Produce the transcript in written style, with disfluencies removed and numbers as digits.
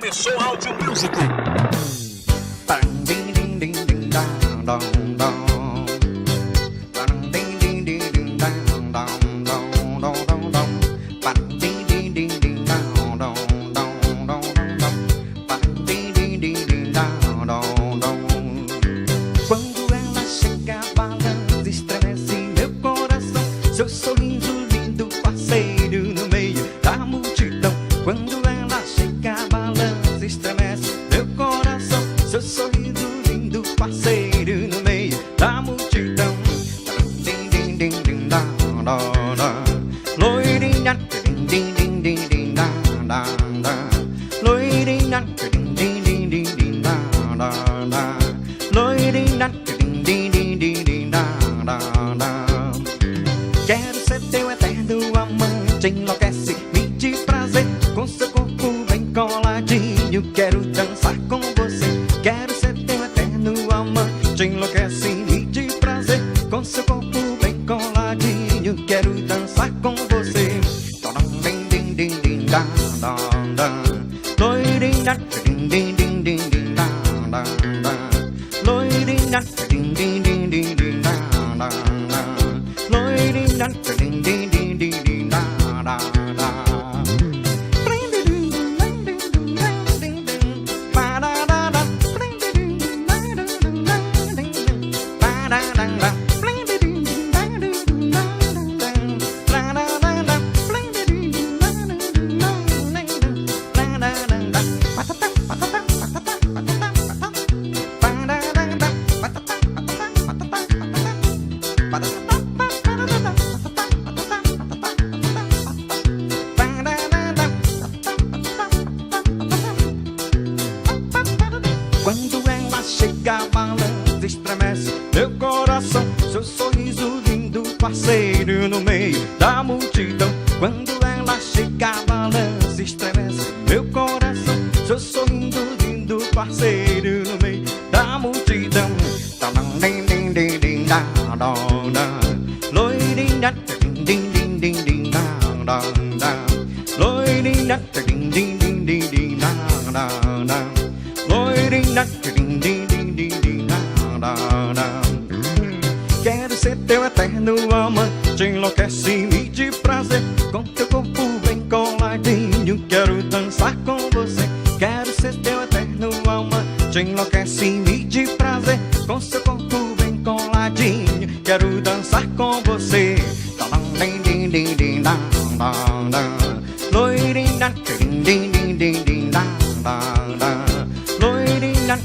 Começou Áudio Music. Quando ela chega, balança, estremece meu coração. Seu sorriso lindo, parceiro no meio da multidão. Quando ela chega, balança, estremece meu coração. Seu sorriso lindo, parceiro no meio da multidão. Loirinha, loirinha, loirinha, quero ser teu eterno amante, enlouquece, me de prazer, com seu corpo bem coladinho, quero dançar com você. Quero ser teu eterno amante, enlouquece, me de prazer, com seu corpo bem coladinho, quero dançar com você. Loirinha, loirinha, quando ela chega, balança, estremece meu coração. Seu sorriso lindo, parceiro no meio da multidão. Quando ela chega, balança, estremece meu coração. Seu sorriso lindo, parceiro no meio da multidão. Loirinha, loirinha, loirinha, quero ser teu eterno amante, enlouquece-me de prazer, com teu corpo bem coladinho, quero dançar com você. Quero ser teu eterno amante, enlouquece-me de prazer, com seu corpo bem coladinho, quero dançar com você. Loirinha, loirinha,